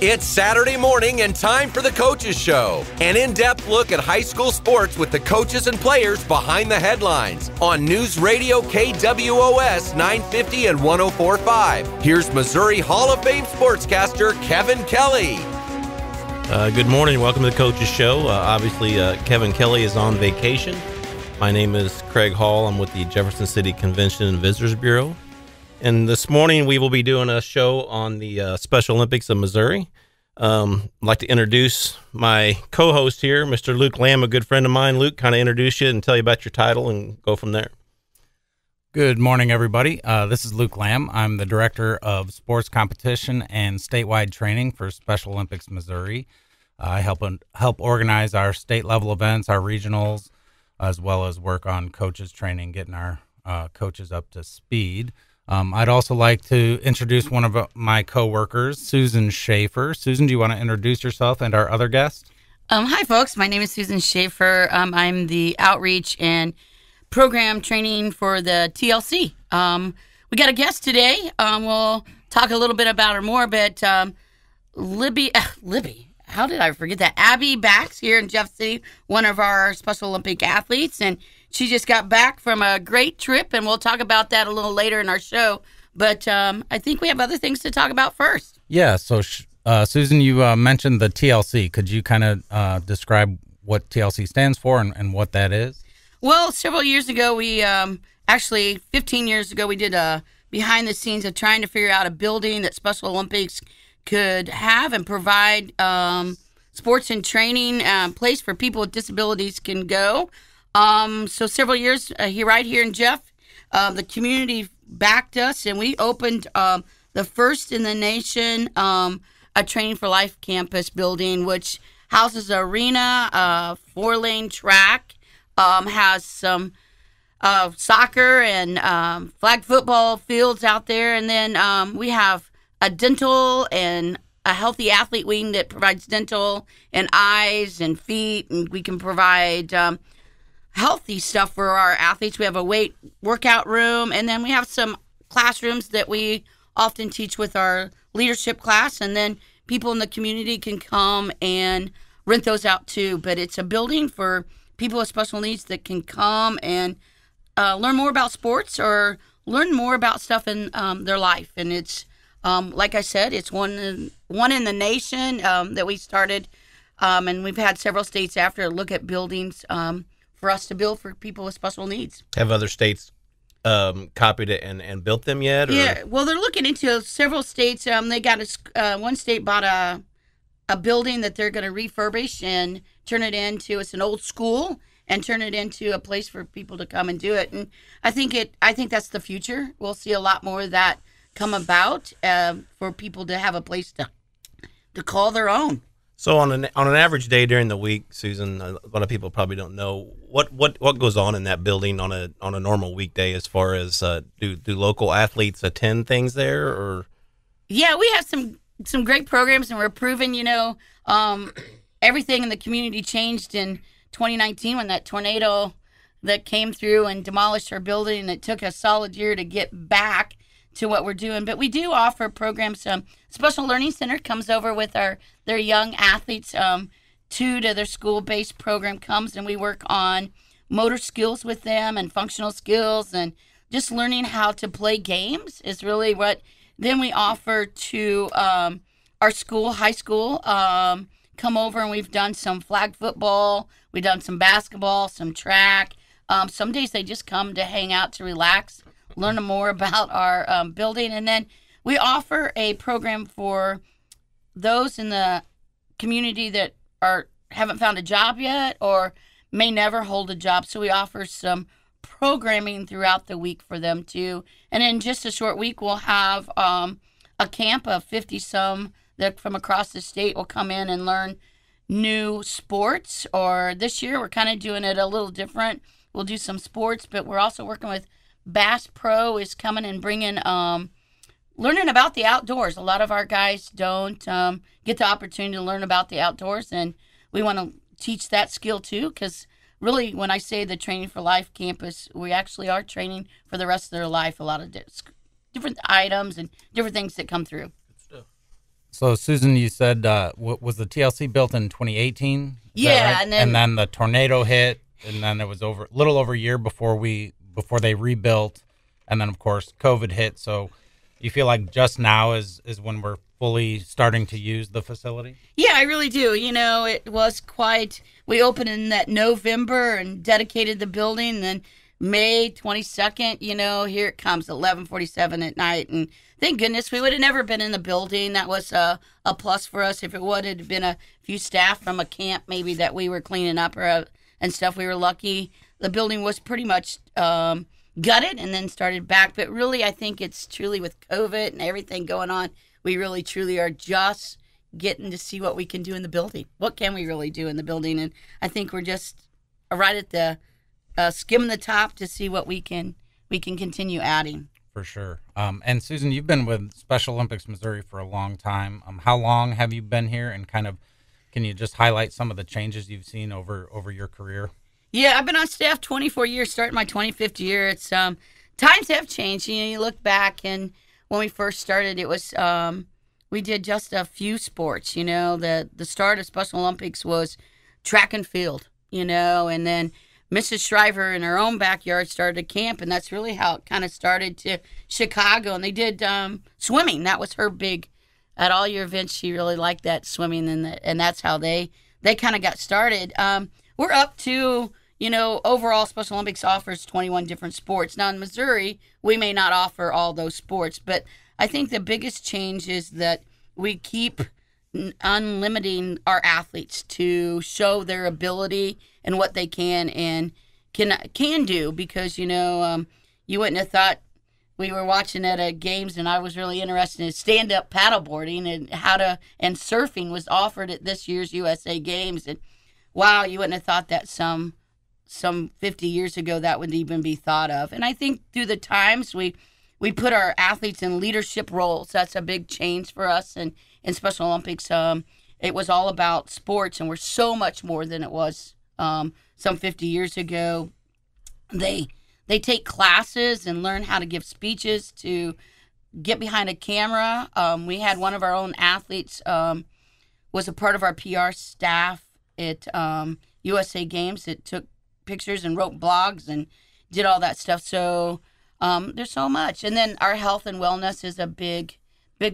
It's Saturday morning and time for the Coaches Show, an in-depth look at high school sports with the coaches and players behind the headlines on News Radio KWOS 950 and 104.5. Here's Missouri Hall of Fame sportscaster Kevin Kelly. Good morning. Welcome to the Coaches Show. Obviously, Kevin Kelly is on vacation. My name is Craig Hall. I'm with the Jefferson City Convention and Visitors Bureau. And this morning, we will be doing a show on the Special Olympics of Missouri. I'd like to introduce my co-host here, Mr. Luke Lamb, a good friend of mine. Luke, kind of introduce you and tell you about your title and go from there. Good morning, everybody. This is Luke Lamb. I'm the Director of Sports Competition and Statewide Training for Special Olympics Missouri. I help organize our state-level events, our regionals, as well as work on coaches training, getting our coaches up to speed. I'd also like to introduce one of my coworkers, Susan Schaefer. Susan, do you want to introduce yourself and our other guest? Hi, folks. My name is Susan Schaefer. I'm the outreach and program training for the TLC. We got a guest today. We'll talk a little bit about her more, but Libby, how did I forget that? Abby Bax here in Jeff City, one of our Special Olympic athletes, and she just got back from a great trip, and we'll talk about that a little later in our show. But I think we have other things to talk about first. Yeah, so Susan, you mentioned the TLC. Could you kind of describe what TLC stands for and what that is? Well, several years ago, actually 15 years ago, we did a behind the scenes of trying to figure out a building that Special Olympics could have and provide sports and training place for people with disabilities can go. So several years right here in Jeff, the community backed us, and we opened the first in the nation a Training for Life campus building, which houses an arena, a 4-lane track, has some soccer and flag football fields out there, and then we have a dental and a healthy athlete wing that provides dental and eyes and feet, and we can provide healthy stuff for our athletes. We have a weight workout room, and then we have some classrooms that we often teach with our leadership class, and then people in the community can come and rent those out too. But it's a building for people with special needs that can come and learn more about sports or learn more about stuff in their life. And it's like I said, it's one in the nation that we started, and we've had several states after look at buildings for us to build for people with special needs. Have other states copied it and built them yet? Or? Yeah, well, they're looking into several states. They got one state bought a building that they're going to refurbish and turn it into, it's an old school, and turn it into a place for people to come and do it. And I think that's the future. We'll see a lot more of that come about for people to have a place to call their own. So on an average day during the week, Susan, a lot of people probably don't know what goes on in that building on a normal weekday as far as do local athletes attend things there or? Yeah, we have some great programs, and we're proving everything in the community changed in 2019 when that tornado that came through and demolished our building, and it took a solid year to get back to what we're doing. But we do offer programs. Special Learning Center comes over with their young athletes to their school-based program comes, and we work on motor skills with them and functional skills, and just learning how to play games is really what then we offer to our school, high school, come over, and we've done some flag football, we've done some basketball, some track. Some days they just come to hang out, to relax, learn more about our building. And then we offer a program for those in the community that haven't found a job yet or may never hold a job. So we offer some programming throughout the week for them too. And in just a short week, we'll have a camp of 50-some that from across the state will come in and learn new sports. Or this year, we're kind of doing it a little different. We'll do some sports, but we're also working with Bass Pro is coming and bringing learning about the outdoors. A lot of our guys don't get the opportunity to learn about the outdoors, and we want to teach that skill too, because really when I say the Training for Life campus, we actually are training for the rest of their life, a lot of different items and different things that come through. So, Susan, you said was the TLC built in 2018? Yeah, right? And then the tornado hit, and then it was a little over a year before they rebuilt, and then of course COVID hit. So, you feel like just now is when we're fully starting to use the facility? Yeah, I really do. It was we opened in that November and dedicated the building, and then May 22nd, here it comes, 11:47 at night, and thank goodness we would have never been in the building. That was a plus for us. If it would have been a few staff from a camp maybe that we were cleaning up and stuff, we were lucky. The building was pretty much gutted and then started back, but really I think it's truly with COVID and everything going on, we really truly are just getting to see what we can do in the building. What can we really do in the building? And I think we're just right at the skimming the top to see what we can continue adding. For sure. And Susan, you've been with Special Olympics Missouri for a long time. How long have you been here, and kind of can you just highlight some of the changes you've seen over your career? Yeah, I've been on staff 24 years, starting my 25th year. It's times have changed. You look back, and when we first started, it was we did just a few sports. The start of Special Olympics was track and field. And then Mrs. Shriver in her own backyard started a camp, and that's really how it kind of started to Chicago. And they did swimming. That was her big. At all your events, she really liked that swimming, and that's how they kind of got started. We're up to, overall Special Olympics offers 21 different sports. Now in Missouri, we may not offer all those sports, but I think the biggest change is that we keep unlimiting our athletes to show their ability and what they can do, because you wouldn't have thought we were watching at a games, and I was really interested in stand-up paddleboarding and surfing was offered at this year's USA Games, and wow, you wouldn't have thought that some 50 years ago that would even be thought of. And I think through the times we put our athletes in leadership roles. That's a big change for us. And in Special Olympics, it was all about sports, and we're so much more than it was some 50 years ago. They take classes and learn how to give speeches, to get behind a camera. We had one of our own athletes was a part of our PR staff at USA Games. It took pictures and wrote blogs and did all that stuff. So there's so much. And then our health and wellness is a big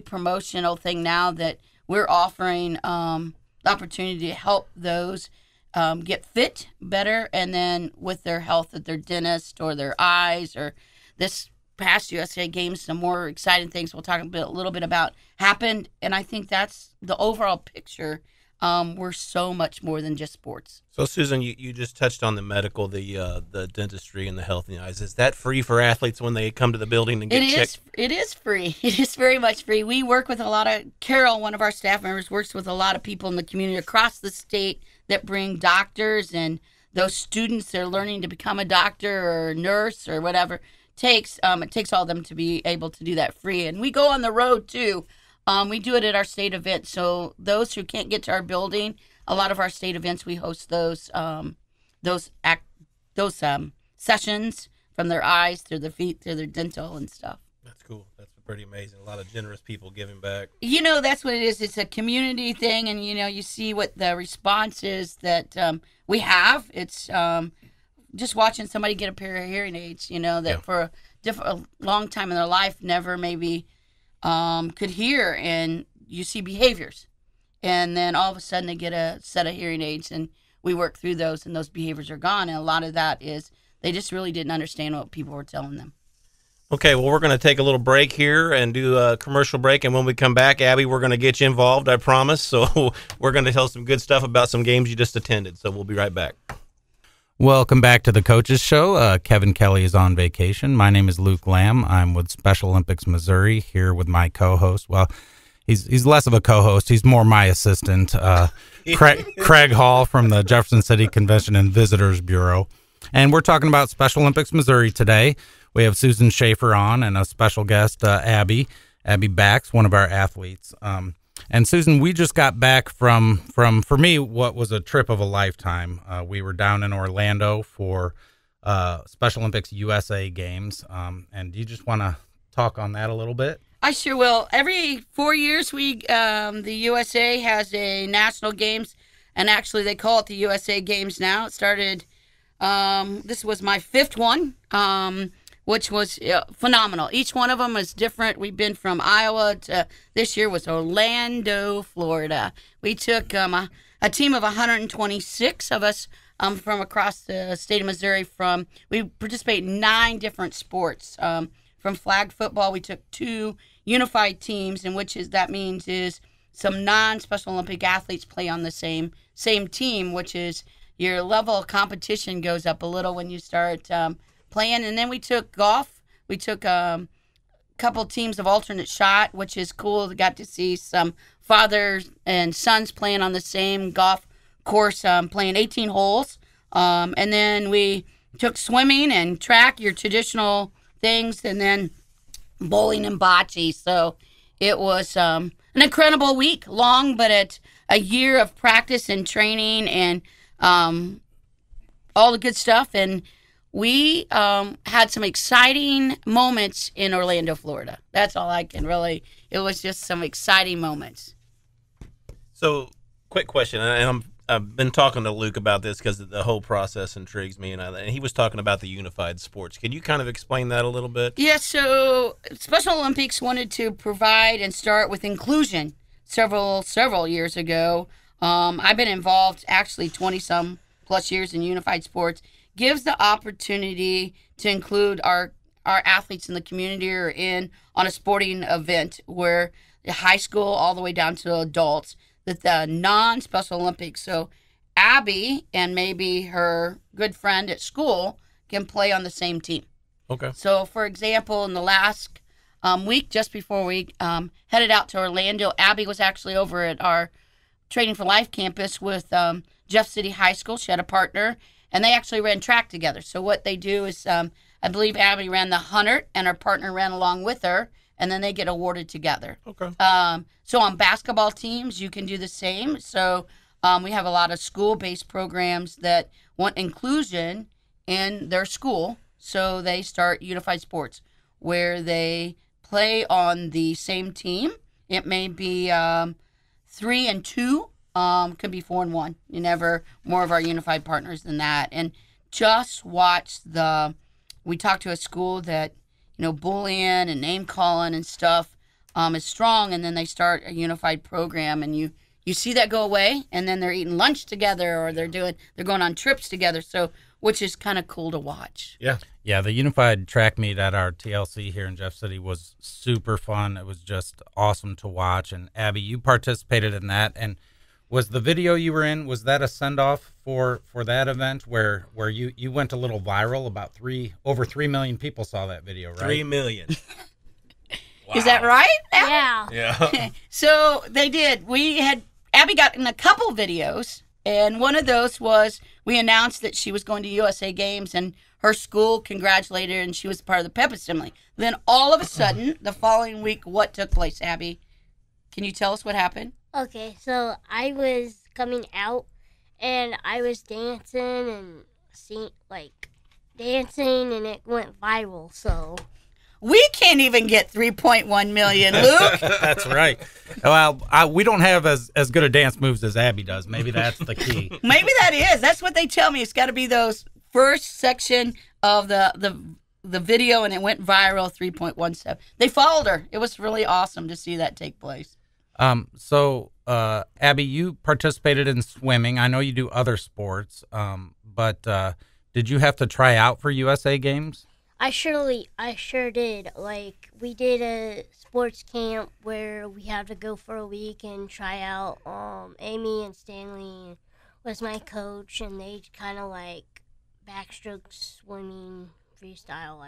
promotional thing now that we're offering the opportunity to help those get fit better, and then with their health at their dentist or their eyes, or this past USA Games, some more exciting things we'll talk a little bit about happened. And I think that's the overall picture. We're so much more than just sports. So, Susan, you just touched on the medical, the dentistry and the health in the eyes. Is that free for athletes when they come to the building and get checked? It is free. It is very much free. We work with Carol, one of our staff members, works with a lot of people in the community across the state that bring doctors, and those students that are learning to become a doctor or nurse or whatever it takes all of them to be able to do that free. And we go on the road too. We do it at our state events. So those who can't get to our building, a lot of our state events, we host those sessions from their eyes through their feet, through their dental and stuff. That's cool. That's pretty amazing. A lot of generous people giving back. That's what it is. It's a community thing, and you see what the response is that we have. It's just watching somebody get a pair of hearing aids. For a long time in their life never maybe could hear, and you see behaviors, and then all of a sudden they get a set of hearing aids, and we work through those, and those behaviors are gone. And a lot of that is they just really didn't understand what people were telling them. Okay, well, we're going to take a little break here and do a commercial break, and when we come back, Abby, we're going to get you involved, I promise. So we're going to tell some good stuff about some games you just attended, so we'll be right back. Welcome back to the Coaches Show. Kevin Kelly is on vacation. My name is Luke Lamb. I'm with Special Olympics Missouri, here with my co-host. Well, he's less of a co-host. He's more my assistant, Craig Hall from the Jefferson City Convention and Visitors Bureau. And we're talking about Special Olympics Missouri today. We have Susan Schaefer on, and a special guest, Abby Bax, one of our athletes. And Susan, we just got back from for me, what was a trip of a lifetime. We were down in Orlando for Special Olympics USA Games. And do you just want to talk on that a little bit? I sure will. Every 4 years, the USA has a national games, and actually they call it the USA Games now. It started. This was my 5th one, which was phenomenal. Each one of them is different. We've been from Iowa to this year was Orlando, Florida. We took a team of 126 of us from across the state of Missouri. We participate in 9 different sports. From flag football, we took 2 unified teams, and that means is some non-Special Olympic athletes play on the same team, which is your level of competition goes up a little when you start playing. And then we took golf. We took a couple teams of alternate shot, which is cool. We got to see some fathers and sons playing on the same golf course, playing 18 holes. And then we took swimming and track, your traditional things, and then bowling and bocce. So it was an incredible week, long, but a year of practice and training and all the good stuff. And we had some exciting moments in Orlando, Florida. That's all I can really. It was just some exciting moments. So, quick question, and I've been talking to Luke about this because the whole process intrigues me, and he was talking about the unified sports. Can you kind of explain that a little bit? Yeah, so Special Olympics wanted to provide and start with inclusion several years ago. I've been involved actually 20-some plus years in unified sports. Gives the opportunity to include our athletes in the community or on a sporting event where the high school all the way down to adults, that the non-Special Olympics. So Abby and maybe her good friend at school can play on the same team. Okay. So, for example, in the last week, just before we headed out to Orlando, Abby was actually over at our Training for Life campus with Jeff City High School. She had a partner, and they actually ran track together. So what they do is, I believe Abby ran the 100, and her partner ran along with her, and then they get awarded together. Okay. So on basketball teams, you can do the same. So we have a lot of school-based programs that want inclusion in their school. So they start unified sports where they play on the same team. It may be 3 and 2, could be 4 and 1. You never more of our unified partners than that. And just watch we talked to a school that, bullying and name calling and stuff is strong, and then they start a unified program, and you see that go away, and then they're eating lunch together, or they're going on trips together. So, which is kind of cool to watch. Yeah. The unified track meet at our TLC here in Jeff City was super fun. It was just awesome to watch. And Abby, you participated in that, and was the video you were in, was that a send-off for that event where you went a little viral? About over 3 million people saw that video, right? 3 million. Wow. Is that right? Yeah. So they did. Abby got in a couple videos, and one of those was we announced that she was going to USA Games, and her school congratulated her, and she was part of the pep assembly. Then all of a sudden, the following week, what took place, Abby? Can you tell us what happened? Okay, so I was coming out, and I was dancing and dancing, and it went viral, so... We can't even get 3.1 million, Luke. That's right. Well, we don't have as good a dance moves as Abby does. Maybe that's the key. Maybe that is. That's what they tell me. It's got to be those first section of the video, and it went viral, 3.17. They followed her. It was really awesome to see that take place. So, Abby, you participated in swimming. I know you do other sports, but did you have to try out for USA Games? I sure did. We did a sports camp where we had to go for a week and try out. Amy and Stanley was my coach, and they kind of backstroke swimming, freestyle.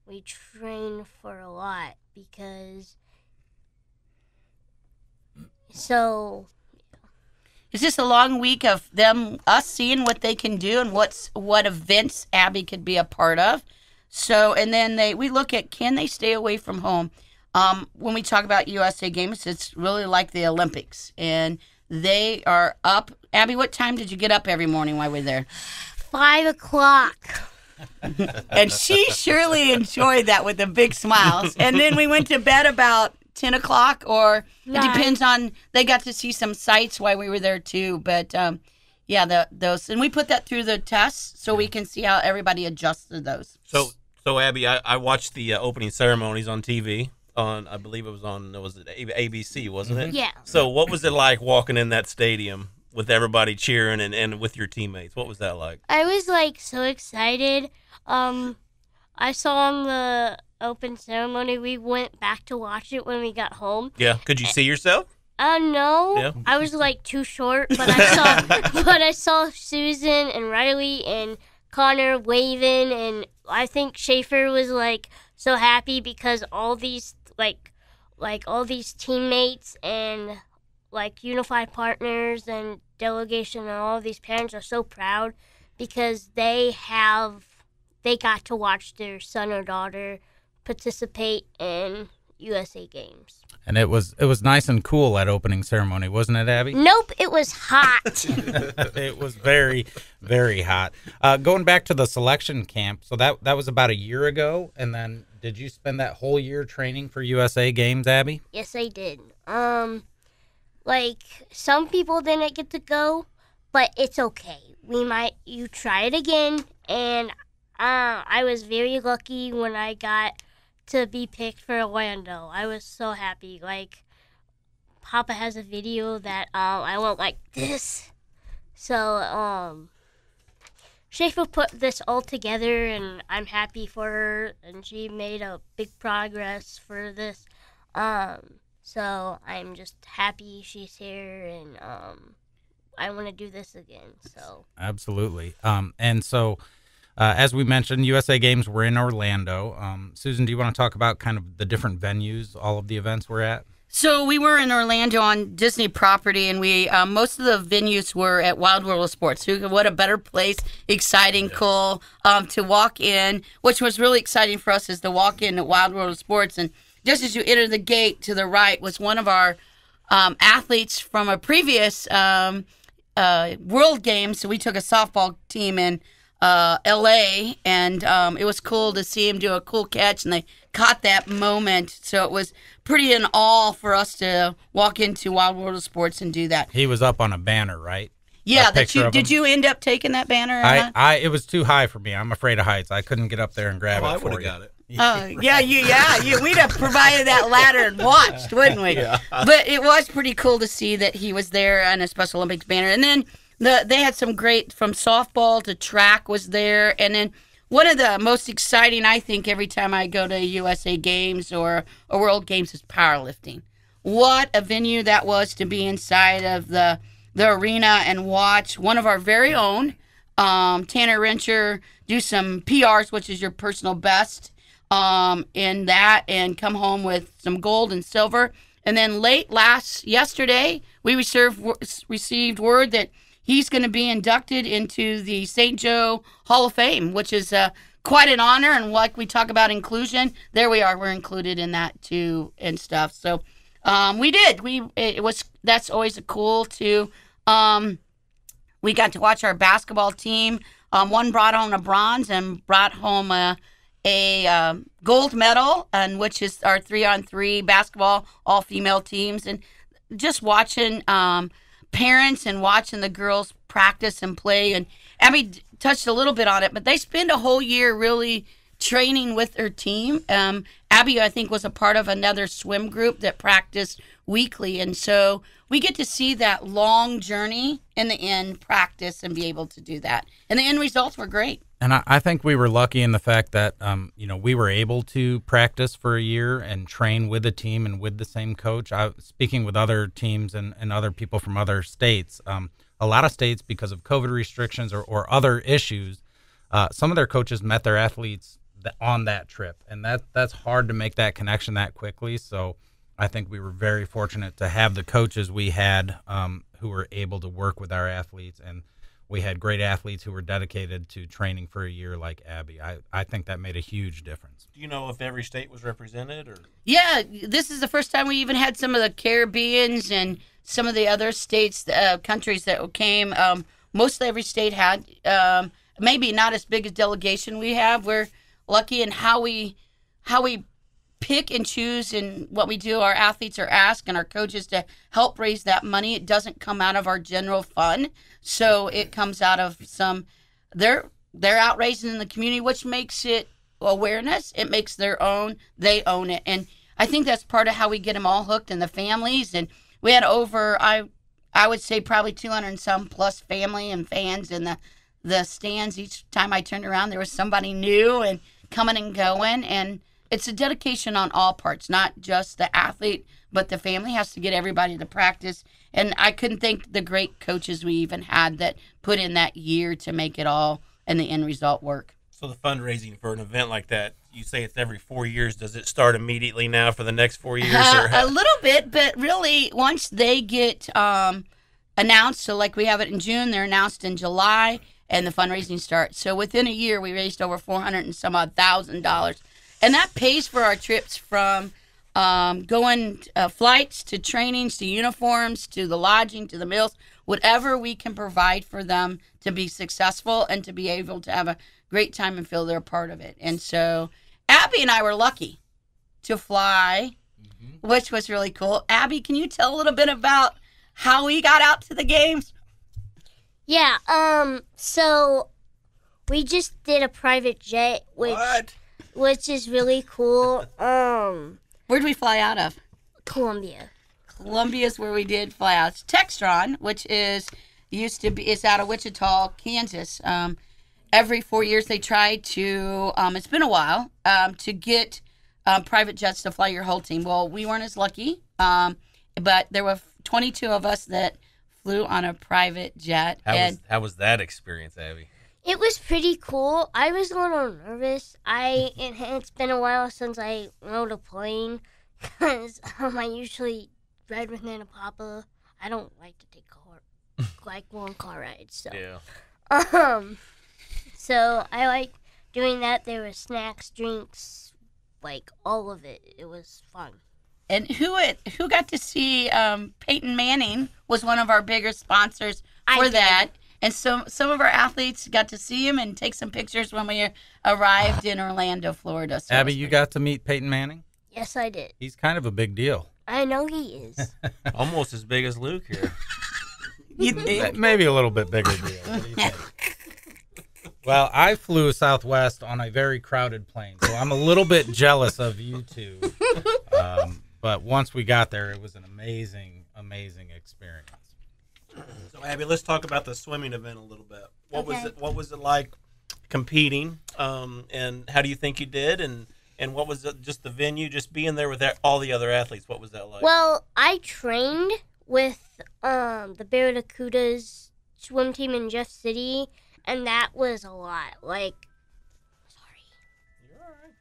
We trained for a lot because... So... It's just a long week of us seeing what they can do and what events Abby could be a part of. So, and then we look at, can they stay away from home? When we talk about USA Games, it's really like the Olympics. And they are up. Abby, what time did you get up every morning while we were there? 5 o'clock. And she surely enjoyed that with the big smiles. And then we went to bed about 10 o'clock, or it depends on, they got to see some sights while we were there too. But those, and we put that through the tests so we can see how everybody adjusted those. So Abby, I watched the opening ceremonies on TV. I believe it was ABC, wasn't it? Yeah. So what was it like walking in that stadium with everybody cheering and with your teammates? What was that like? I was like so excited. I saw on the open ceremony. We went back to watch it when we got home. Yeah. Could you see yourself? No. Yeah. I was like too short, but I saw Susan and Riley and Connor waving, and I think Schaefer was like so happy because all these all these teammates and like unified partners and delegation and all of these parents are so proud because they got to watch their son or daughter participate in USA Games. And it was nice and cool at opening ceremony, wasn't it, Abby? Nope, it was hot. It was very, very hot. Going back to the selection camp, so that was about a year ago, and then did you spend that whole year training for USA Games, Abby? Yes, I did. Like some people didn't get to go, but it's okay. You try it again, and I was very lucky when I got to be picked for Orlando. I was so happy. Like, Papa has a video that I went like this. So, Schaefer put this all together, and I'm happy for her, and she made a big progress for this. So I'm just happy she's here, and I want to do this again. So absolutely. And so, as we mentioned, USA Games were in Orlando. Susan, do you want to talk about kind of the different venues all of the events were at? So we were in Orlando on Disney property, and we most of the venues were at Wild World of Sports. What a better place, exciting, cool to walk in, which was really exciting for us is to walk in at Wild World of Sports. And just as you enter the gate to the right was one of our athletes from a previous World Games. So we took a softball team in L.A., and it was cool to see him do a cool catch, and they caught that moment. So it was pretty in awe for us to walk into Wild World of Sports and do that. He was up on a banner, right? Yeah, did you end up taking that banner? It was too high for me. I'm afraid of heights. I couldn't get up there and grab it. I for would have you. got it. We'd have provided that ladder and watched, wouldn't we? Yeah. But it was pretty cool to see that he was there on a Special Olympics banner. And then they had some great, from softball to track was there. And then one of the most exciting, I think, every time I go to USA Games or a World Games is powerlifting. What a venue that was to be inside of the arena and watch one of our very own, Tanner Rencher, do some PRs, which is your personal best, in that, and come home with some gold and silver. And then yesterday, we received word that he's going to be inducted into the St. Joe Hall of Fame, which is quite an honor. And like we talk about inclusion, there we are. We're included in that too and stuff. So we did. That's always cool too. We got to watch our basketball team. One brought home a bronze and brought home a gold medal, and which is our 3-on-3 basketball all-female teams. And just watching parents and watching the girls practice and play. And Abby touched a little bit on it, but they spend a whole year really training with their team. Abby, I think, was a part of another swim group that practiced weekly. And so we get to see that long journey in the end practice and be able to do that. And the end results were great. And I think we were lucky in the fact that, we were able to practice for a year and train with a team and with the same coach. Speaking with other teams and other people from other states, a lot of states, because of COVID restrictions or other issues, some of their coaches met their athletes on that trip. And that's hard to make that connection that quickly. So I think we were very fortunate to have the coaches we had who were able to work with our athletes, and we had great athletes who were dedicated to training for a year like Abby. I think that made a huge difference. Do you know if every state was represented? Or? Yeah, this is the first time we even had some of the Caribbeans and some of the other states, countries that came. Mostly every state had. maybe not as big a delegation we have. We're lucky in how we pick and choose in what we do. Our athletes are asked and our coaches to help raise that money. It doesn't come out of our general fund, so it comes out of some they're out raising in the community, which makes it awareness. It makes they own it, and I think that's part of how we get them all hooked, and the families. And we had over I would say probably 200 and some plus family and fans in the stands. Each time I turned around, there was somebody new and coming and going, and it's a dedication on all parts, not just the athlete, but the family has to get everybody to practice. And I couldn't thank the great coaches we even had that put in that year to make it all and the end result work. So the fundraising for an event like that, you say it's every 4 years. Does it start immediately now for the next 4 years? A little bit, but really once they get announced, so like we have it in June, they're announced in July, and the fundraising starts. So within a year, we raised over $400 and some odd $1,000. And that pays for our trips from going flights to trainings to uniforms to the lodging to the meals, whatever we can provide for them to be successful and to be able to have a great time and feel they're a part of it. And so Abby and I were lucky to fly, which was really cool. Abby, can you tell a little bit about how we got out to the games? Yeah, so we just did a private jet, which is really cool. Where'd we fly out of? Columbia. Columbia is where we did fly out. Textron, which is out of Wichita, Kansas. Every 4 years they try to, it's been a while, to get private jets to fly your whole team. Well, we weren't as lucky, but there were 22 of us that flew on a private jet. How was that experience, Abby? It was pretty cool. I was a little nervous. It's been a while since I rode a plane because I usually ride with Nana Papa. I don't like to take long car rides. So. Yeah. So I like doing that. There were snacks, drinks, like all of it. It was fun. And who got to see Peyton Manning was one of our bigger sponsors for that. And so some of our athletes got to see him and take some pictures when we arrived in Orlando, Florida. So Abby, you got to meet Peyton Manning? Yes, I did. He's kind of a big deal. I know he is. Almost as big as Luke here. You think? Maybe a little bit bigger deal. What do you think? Well, I flew Southwest on a very crowded plane, so I'm a little bit jealous of you two. But once we got there, it was an amazing, amazing experience. So, Abby, let's talk about the swimming event a little bit. What was it like competing? And how do you think you did? And what was it, just the venue, just being there with all the other athletes? What was that like? Well, I trained with the Barracudas swim team in Jeff City, and that was a lot. Sorry. You're all right.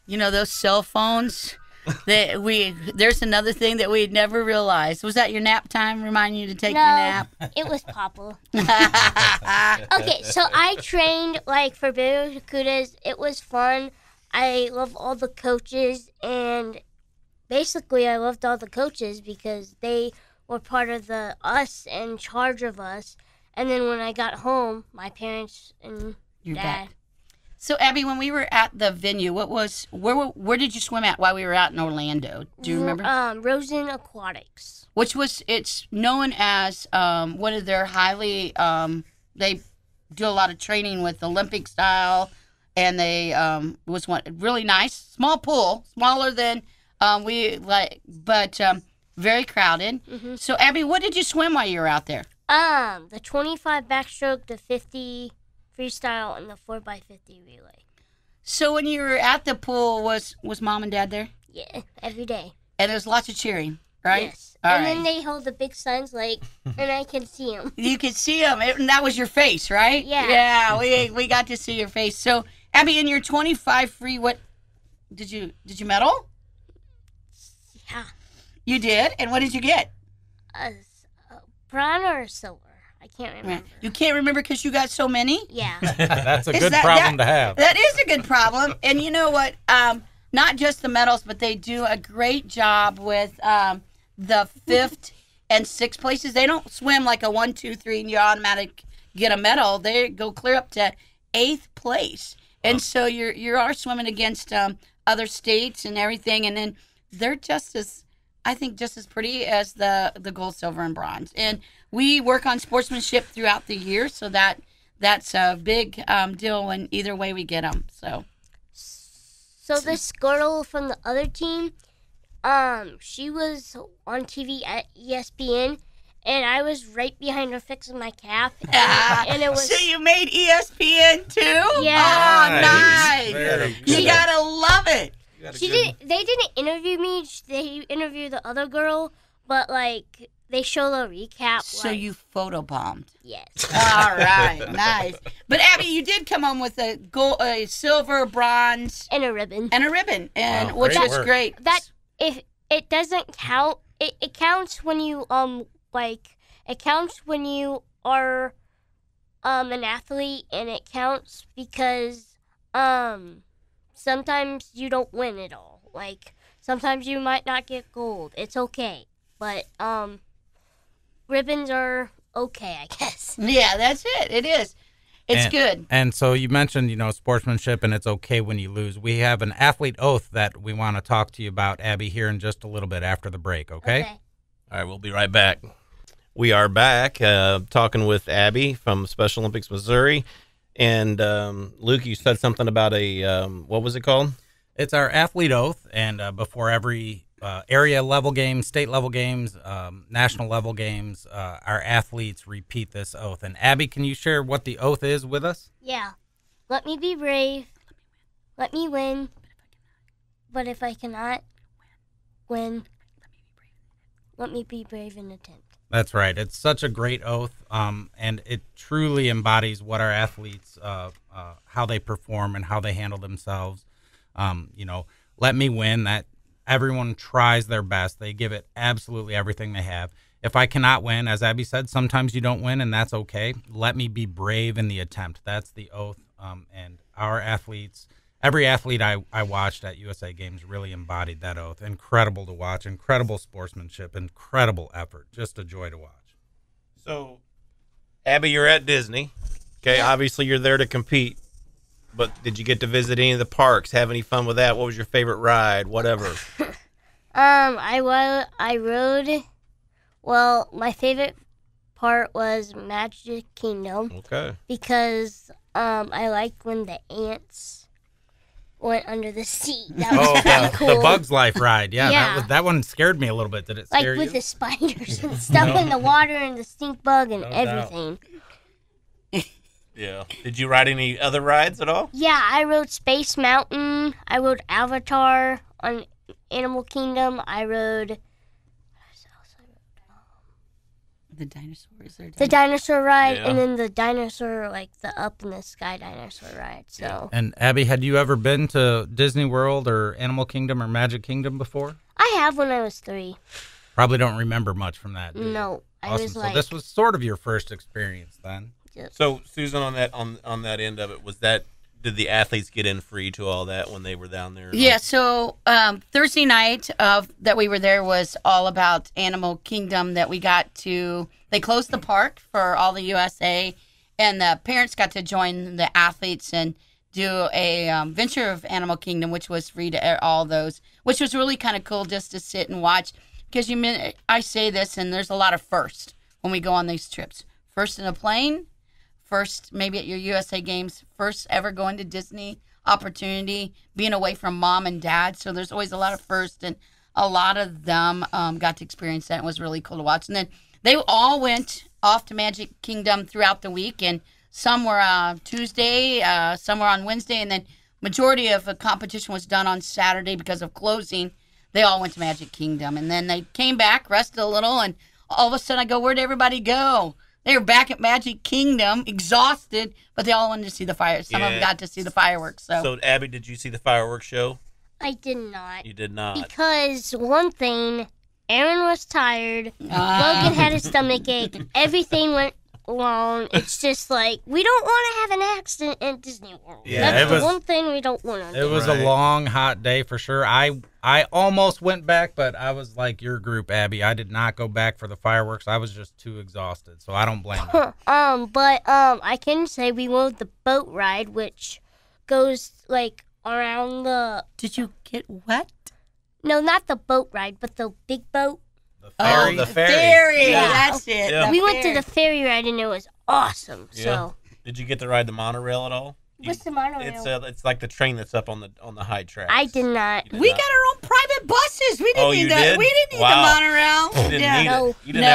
You know, those cell phones, there's another thing that we'd never realized. Was that your nap time, reminding you to take your nap? It was Papa. Okay, so I trained, for Barracudas. It was fun. I love all the coaches, and basically I loved all the coaches because they were part of us, in charge of us. And then when I got home, my parents and Dad. So, Abby, when we were at the venue, where did you swim at while we were out in Orlando? Do you remember? Rosen Aquatics. It's known as one of their highly, they do a lot of training with Olympic style, and they was one really nice, small pool, smaller than but very crowded. Mm-hmm. So, Abby, what did you swim while you were out there? The 25 backstroke, the 50 freestyle, and the 4x50 relay. So when you were at the pool, was Mom and Dad there? Yeah, every day. And there was lots of cheering, right? Yes. Then they hold the big signs, and I can see them. You could see them, and that was your face, right? Yeah. Yeah, we got to see your face. So, Abby, in your 25 free, what did you medal? Yeah. You did, and what did you get? Bronze or silver? I can't remember. You can't remember because you got so many? Yeah. That's a good problem to have. That is a good problem. And you know what? Not just the medals, but they do a great job with the 5th and 6th places. They don't swim like a 1, 2, 3, and you automatic get a medal, they go clear up to 8th place. And so you are swimming against other states and everything, and then they're just as pretty as the gold, silver, and bronze. And we work on sportsmanship throughout the year, so that's a big deal when either way we get them. So this girl from the other team, she was on TV at ESPN, and I was right behind her fixing my cap. And it was. So you made ESPN too? Yeah. Oh, nice. Very You good. gotta love it. They didn't interview me. They interviewed the other girl, but like they showed a recap. So you photobombed. Yes. All right, nice. But Abby, you did come home with a gold, a silver, bronze, And a ribbon. and a ribbon, and Wow, which great was work. great. That if it doesn't count, it counts when you it counts when you are an athlete, and it counts because sometimes you don't win at all. Like sometimes you might not get gold. It's okay, but ribbons are okay, I guess. Yeah, that's it. It is. It's good. And so you mentioned, sportsmanship, and it's okay when you lose. We have an athlete oath that we want to talk to you about, Abby, here in just a little bit after the break, okay? All right, we'll be right back. We are back talking with Abby from Special Olympics Missouri. And Luke, you said something about what was it called? It's our athlete oath, and before every area level games, state level games, national level games, our athletes repeat this oath. And Abby, can you share what the oath is with us? Yeah. Let me be brave. Let me win. But if I cannot win, let me be brave in attempt. That's right. It's such a great oath, and it truly embodies what our athletes, how they perform and how they handle themselves. Let me win. That everyone tries their best. They give it absolutely everything they have. If I cannot win, as Abby said, sometimes you don't win, and that's okay. Let me be brave in the attempt. That's the oath, and our athletes. Every athlete I watched at USA Games really embodied that oath. Incredible to watch, incredible sportsmanship, incredible effort. Just a joy to watch. So, Abby, you're at Disney. Okay, obviously you're there to compete. But did you get to visit any of the parks? Have any fun with that? What was your favorite ride? Whatever. I rode. Well, my favorite part was Magic Kingdom Okay. because I liked when the ants went under the seat. That was pretty cool. The Bugs Life ride. Yeah, Yeah. that one scared me a little bit. Did it Like scare with you? the spiders and stuff in the water and the stink bug and No doubt. everything. Yeah. Did you ride any other rides at all? Yeah, I rode Space Mountain. I rode Avatar on Animal Kingdom. I rode The dinosaurs. the dinosaur ride, Yeah. and then the dinosaur, like the up in the sky dinosaur ride. So And Abby, had you ever been to Disney World or Animal Kingdom or Magic Kingdom before? I have when I was 3. Probably don't remember much from that. do you? No, I Awesome. was So like, this was sort of your first experience then. So, Susan, on that end of it, did the athletes get in free to all that when they were down there? Yeah, so Thursday night that we were there was all about Animal Kingdom. That we got to, they closed the park for all the USA, and the parents got to join the athletes and do a venture of Animal Kingdom, which was free to all those, which was really kind of cool just to sit and watch. Because I say this, and there's a lot of firsts when we go on these trips. First in a plane, first maybe at your USA Games, first ever going to Disney opportunity, being away from mom and dad. So there's always a lot of firsts, and a lot of them got to experience that. It was really cool to watch. And then they all went off to Magic Kingdom throughout the week, and some were Tuesday, some were on Wednesday, and then majority of the competition was done on Saturday because of closing. They all went to Magic Kingdom, and then they came back, rested a little, and all of a sudden I go, where'd everybody go? They were back at Magic Kingdom, exhausted, but they all wanted to see the fire. Some of them got to see the fireworks. So, Abby, did you see the fireworks show? I did not. You did not. Because one thing, Aaron was tired, Logan had a stomach ache, everything went long. It's just like, we don't want to have an accident in Disney World. Yeah, That's the one thing we don't want to do. It was a long, hot day for sure. I almost went back, but I was like your group, Abby. I did not go back for the fireworks. I was just too exhausted, so I don't blame you. But I can say we went the boat ride, which goes like around the. Did you get wet? No, not the boat ride, but the big boat. Oh, the ferry. Ferry, Yeah. that's it. Yeah. We went to the ferry ride, and it was awesome. Yeah. So. Did you get to ride the monorail at all? What's the monorail? It's like the train that's up on the high tracks. I did not. We got our own private buses. We didn't need that. did? We didn't need Wow. the monorail. You didn't need No.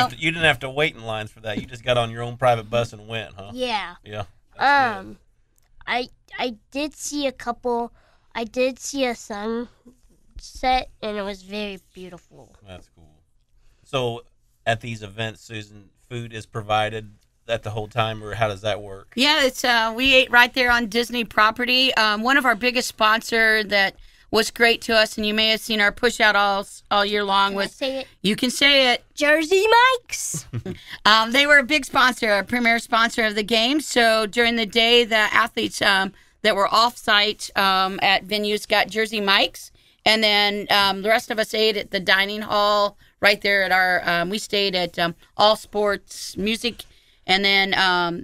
it. You didn't have to wait in lines for that. You just got on your own private bus and went, huh? Yeah. Yeah. That's good. I did see a couple. I did see a sunset, and it was very beautiful. That's cool. So, at these events, Susan, food is provided at the whole time, or how does that work? Yeah, it's we ate right there on Disney property. One of our biggest sponsor that was great to us, and you may have seen our push out all year long Can I was. say it? You can say it. Jersey Mike's. They were a big sponsor, a premier sponsor of the game. So during the day, the athletes that were off-site at venues got Jersey Mike's. And then the rest of us ate at the dining hall right there at our, we stayed at All Sports Music. And then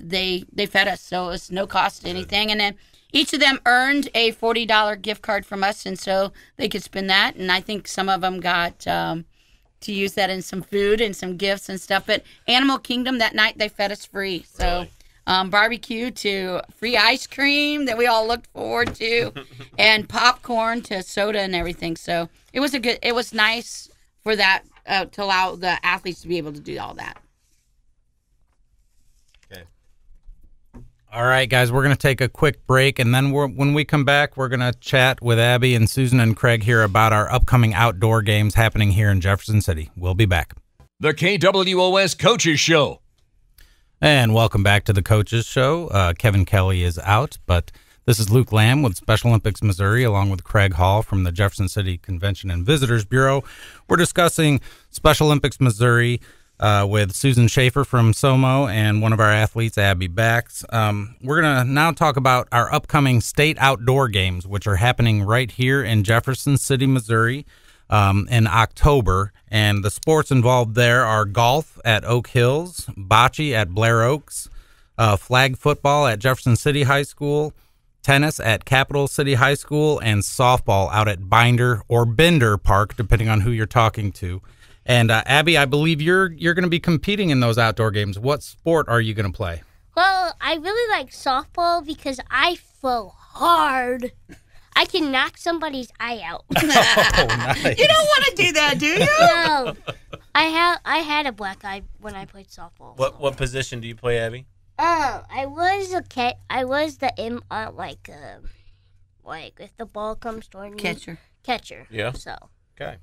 they fed us, so it was no cost to anything. And then each of them earned a $40 gift card from us, and so they could spend that. And I think some of them got to use that in some food and some gifts and stuff. But Animal Kingdom, that night, they fed us free. So barbecue to free ice cream that we all looked forward to, and popcorn to soda and everything. So it was nice for that to allow the athletes to be able to do all that. All right, guys, we're going to take a quick break, and then when we come back, we're going to chat with Abby and Susan and Craig here about our upcoming outdoor games happening here in Jefferson City. We'll be back. The KWOS Coaches Show. And welcome back to the Coaches Show. Kevin Kelly is out, but this is Luke Lamb with Special Olympics Missouri, along with Craig Hall from the Jefferson City Convention and Visitors Bureau. We're discussing Special Olympics Missouri with Susan Schaefer from SOMO and one of our athletes, Abby Bax. We're going to now talk about our upcoming state outdoor games, which are happening right here in Jefferson City, Missouri, in October. And the sports involved there are golf at Oak Hills, bocce at Blair Oaks, flag football at Jefferson City High School, tennis at Capital City High School, and softball out at Binder or Bender Park, depending on who you're talking to. And Abby, I believe you're going to be competing in those outdoor games. What sport are you going to play? Well, I really like softball because I throw hard. I can knock somebody's eye out. Oh, nice. You don't want to do that, do you? No, I had a black eye when I played softball. What position do you play, Abby? I was the like if the ball comes toward me. Catcher. Yeah. So. Okay.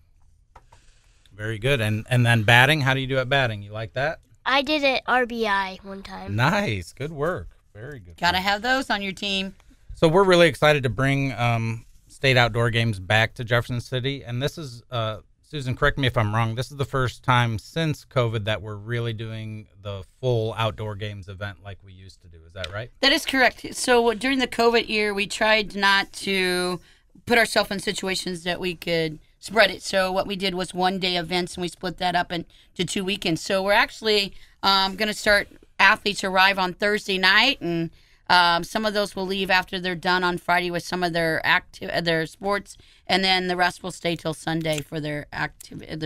Very good. And then batting, how do you do at batting? You like that? I did it RBI one time. Nice. Good work. Very good. Gotta have those on your team. So we're really excited to bring state outdoor games back to Jefferson City. And this is, Susan, correct me if I'm wrong, this is the first time since COVID that we're really doing the full outdoor games event like we used to do. Is that right? That is correct. So during the COVID year, we tried not to put ourselves in situations that we could spread it. So what we did was one-day events, and we split that up into 2 weekends. So we're actually going to start, athletes arrive on Thursday night, and some of those will leave after they're done on Friday with some of their their sports, and then the rest will stay till Sunday for their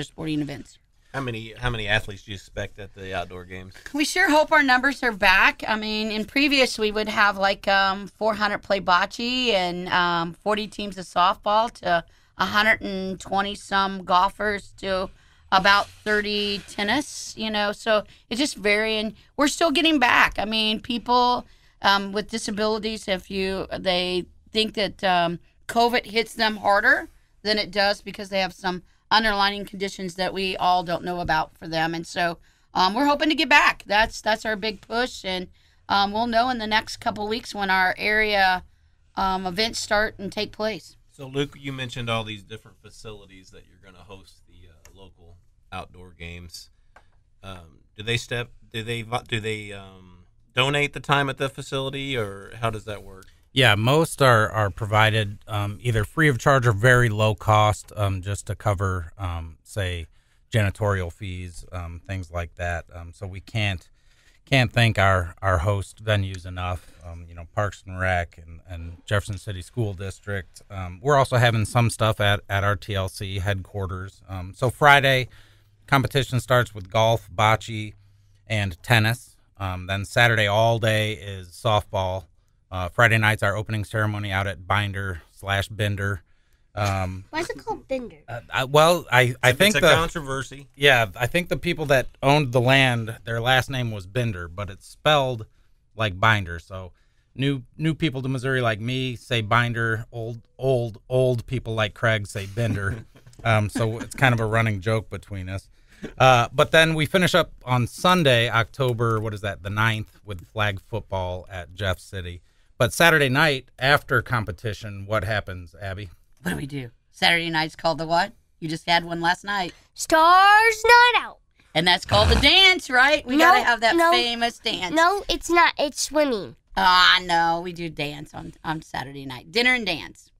sporting events. How many athletes do you expect at the outdoor games? We sure hope our numbers are back. I mean, in previous, we would have like 400 play bocce and 40 teams of softball to 120 some golfers to about 30 tennis, so it's just varying. We're still getting back. I mean, people with disabilities, they think that COVID hits them harder than it does because they have some underlying conditions that we all don't know about for them. And so we're hoping to get back. That's our big push. And we'll know in the next couple of weeks when our area events start and take place. So, Luke, you mentioned all these different facilities that you're going to host the local outdoor games. Do they donate the time at the facility, or how does that work? Yeah, most are provided either free of charge or very low cost, just to cover, say, janitorial fees, things like that. So we can't thank our host venues enough. Parks and Rec and Jefferson City School District. We're also having some stuff at our TLC headquarters. So Friday, competition starts with golf, bocce, and tennis. Then Saturday all day is softball. Friday night's our opening ceremony out at Binder/Bender. Why is it called Bender? I think it's a controversy. Yeah, I think the people that owned the land, their last name was Bender, but it's spelled like Binder. So new people to Missouri like me say Binder. Old people like Craig say Bender. So it's kind of a running joke between us. But then we finish up on Sunday, October, the 9th, with flag football at Jeff City. But Saturday night, after competition, what happens, Abby? What do we do? Saturday night's called the what? You just had one last night. Stars Night Out. And that's called the dance, right? We got to have that famous dance. No, it's not. It's swimming. No, we do dance on Saturday night. Dinner and dance.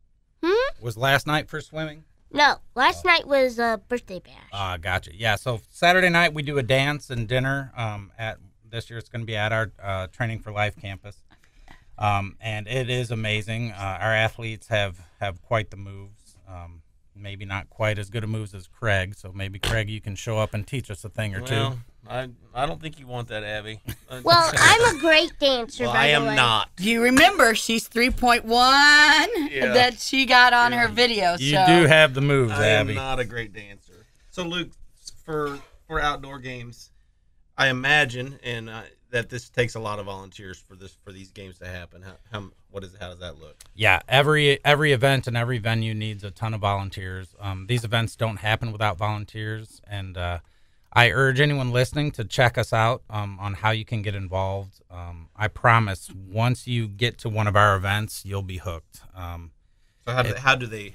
Was last night for swimming? No, last night was a birthday bash. Gotcha. Yeah, so Saturday night we do a dance and dinner. This year it's going to be at our Training for Life campus. And it is amazing. Our athletes have quite the moves. Maybe not quite as good of moves as Craig. So maybe, Craig, you can show up and teach us a thing or two. I don't think you want that, Abby. Well, I'm a great dancer, well, by the way. I am not. You remember she's 3.1 that she got on her video. You do have the moves, I Abby. am not a great dancer. So, Luke, for outdoor games, I imagine that this takes a lot of volunteers for these games to happen. How does that look? Yeah, every event and every venue needs a ton of volunteers. These events don't happen without volunteers, and I urge anyone listening to check us out on how you can get involved. I promise, once you get to one of our events, you'll be hooked. So how do they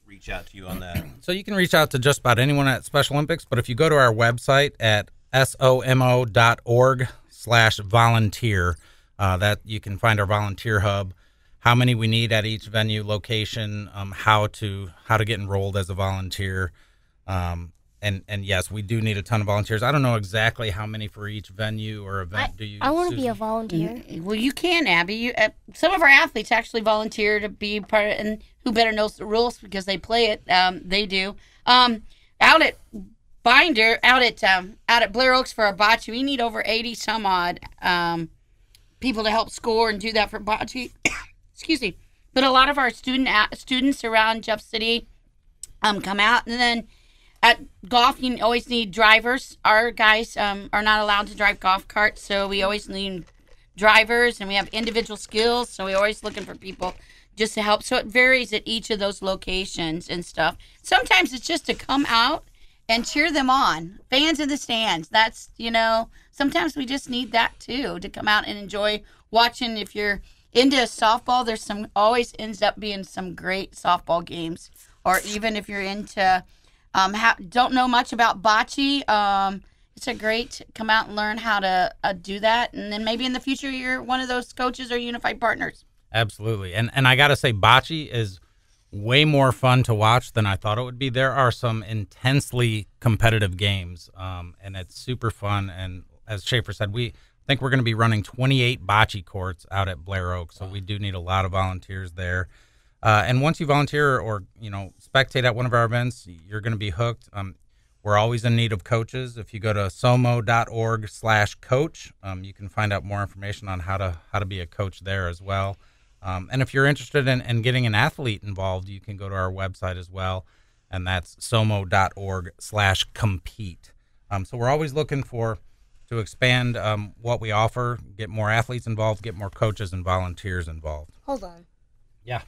reach out to you on that? So you can reach out to just about anyone at Special Olympics, but if you go to our website at somo.org/volunteer, that you can find our volunteer hub, how many we need at each venue location, how to get enrolled as a volunteer. And yes, we do need a ton of volunteers. I don't know exactly how many for each venue or event. I want to be a volunteer. Well, you can, Abby. Some of our athletes actually volunteer to be part of, and who better knows the rules because they play it. They do. Out at Binder, out at Blair Oaks for our bocce, we need over 80 some odd people to help score and do that for bocce. Excuse me. But a lot of our students around Jeff City come out, and then at golf, you always need drivers. Our guys are not allowed to drive golf carts, so we always need drivers, and we have individual skills, so we're always looking for people just to help. So it varies at each of those locations and stuff. Sometimes it's just to come out and cheer them on. Fans in the stands. That's, sometimes we just need that too, to come out and enjoy watching. If you're into softball, there's always ends up being some great softball games. Or even if you're into don't know much about bocce, it's a great come out and learn how to do that, and then maybe in the future you're one of those coaches or unified partners. Absolutely, and I gotta say, bocce is way more fun to watch than I thought it would be. There are some intensely competitive games, and it's super fun. And as Schaefer said, I think we're going to be running 28 bocce courts out at Blair Oaks, so we do need a lot of volunteers there. And once you volunteer or spectate at one of our events, you're going to be hooked. We're always in need of coaches. If you go to somo.org/coach, you can find out more information on how to be a coach there as well. And if you're interested in getting an athlete involved, you can go to our website as well, and that's somo.org/compete. So we're always looking to expand what we offer, get more athletes involved, get more coaches and volunteers involved. Hold on. Yeah.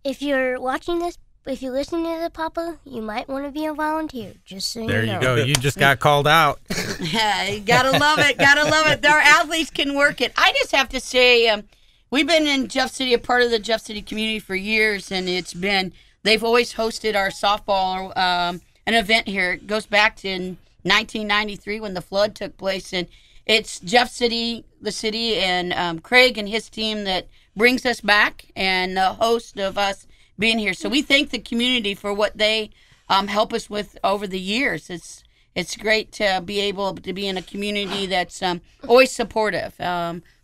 If you're watching this, if you're listening to the Papa, you might want to be a volunteer, just so you know. There you go. You just got called out. Yeah, you gotta love it. Gotta love it. Our athletes can work it. I just have to say, we've been in Jeff City, a part of the Jeff City community for years, and they've always hosted our softball, an event here. It goes back to 1993 when the flood took place. And it's Jeff City, the city, and Craig and his team that brings us back, and the host of us being here. So we thank the community for what they help us with over the years. It's great to be able to be in a community that's always supportive.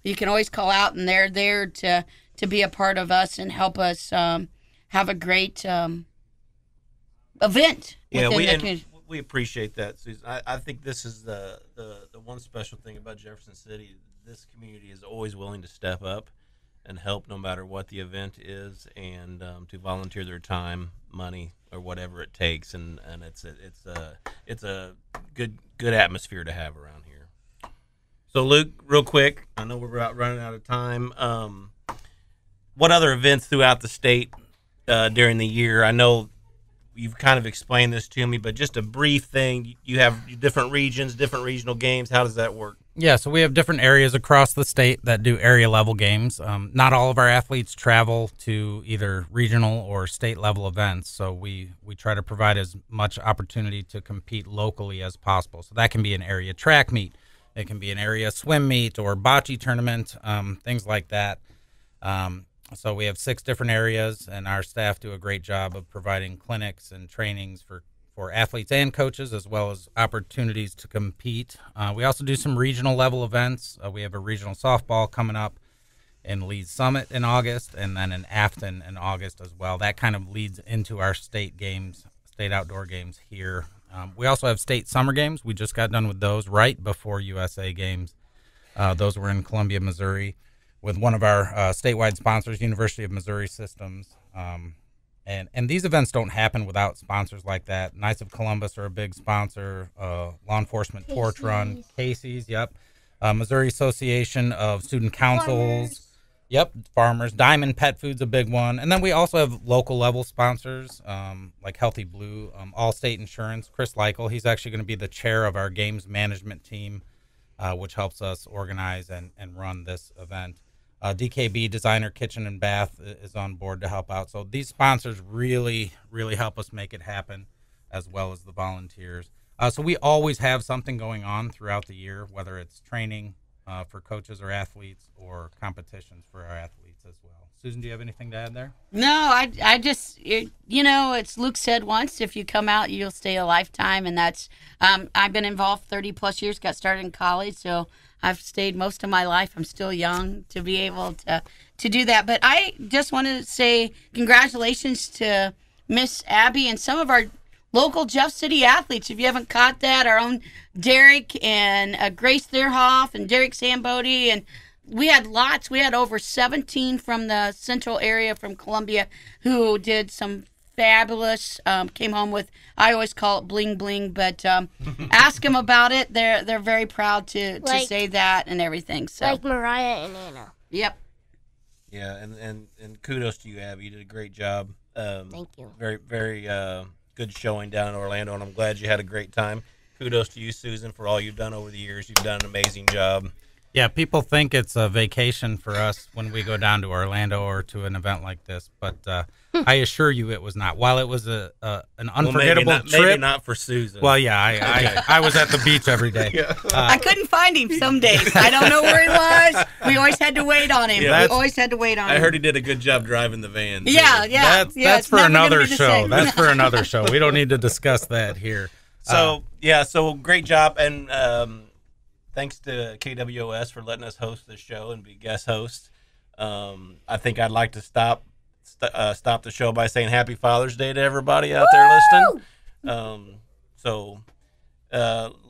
You can always call out, and they're there to be a part of us and help us have a great event within the community. We appreciate that, Susan. I think this is the one special thing about Jefferson City. This community is always willing to step up and help no matter what the event is, and to volunteer their time, money, or whatever it takes. And it's a good atmosphere to have around here. So, Luke, real quick, I know we're about running out of time. What other events throughout the state during the year? I know you've kind of explained this to me, but just a brief thing. You have different regions, different regional games. How does that work? Yeah, so we have different areas across the state that do area-level games. Not all of our athletes travel to either regional or state-level events, so we try to provide as much opportunity to compete locally as possible. So that can be an area track meet. It can be an area swim meet or bocce tournament, things like that. So we have 6 different areas, and our staff do a great job of providing clinics and trainings for athletes and coaches, as well as opportunities to compete. We also do some regional level events. We have a regional softball coming up in Lee's Summit in August, and then in Afton in August as well. That kind of leads into our state games, state outdoor games here. We also have state summer games. We just got done with those right before USA games. Those were in Columbia, Missouri, with one of our statewide sponsors, University of Missouri Systems. And these events don't happen without sponsors like that. Knights of Columbus are a big sponsor. Law Enforcement Torch Run, Casey's, yep. Missouri Association of Student Councils. Farmers. Yep, Farmers. Diamond Pet Food's a big one. And then we also have local level sponsors like Healthy Blue, Allstate Insurance. Chris Leichel, he's actually going to be the chair of our games management team, which helps us organize and run this event. DKB, Designer Kitchen and Bath, is on board to help out. So these sponsors really, really help us make it happen, as well as the volunteers. So we always have something going on throughout the year, whether it's training for coaches or athletes, or competitions for our athletes as well. Susan, do you have anything to add there? No, I just, it's Luke said once, if you come out, you'll stay a lifetime. And that's, I've been involved 30 plus years, got started in college. So I've stayed most of my life. I'm still young to be able to do that. But I just want to say congratulations to Miss Abby and some of our local Jeff City athletes. If you haven't caught that, our own Derek and Grace Thierhoff and Derek Sambodi. And we had lots. We had over 17 from the central area from Columbia who did some fabulous, came home with, I always call it bling bling, but ask them about it. They're very proud to say that and everything. So like Mariah and Anna. Yep. Yeah, and kudos to you, Abby. You did a great job. Thank you. Very, very good showing down in Orlando, and I'm glad you had a great time. Kudos to you, Susan, for all you've done over the years. You've done an amazing job. Yeah, people think it's a vacation for us when we go down to Orlando or to an event like this, but I assure you it was not. While it was an unforgettable trip. Maybe not for Susan. Well, yeah, I was at the beach every day. Yeah. I couldn't find him some days. I don't know where he was. We always had to wait on him. Yeah, we always had to wait on him. I heard he did a good job driving the van. Yeah. That's for another show. That's for another show. We don't need to discuss that here. So great job, and thanks to KWOS for letting us host the show and be guest hosts. I think I'd like to stop the show by saying Happy Father's Day to everybody out there listening.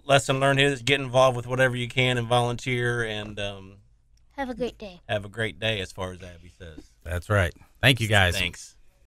Lesson learned is get involved with whatever you can and volunteer, and have a great day. Have a great day, as far as Abby says. That's right. Thank you, guys. Thanks.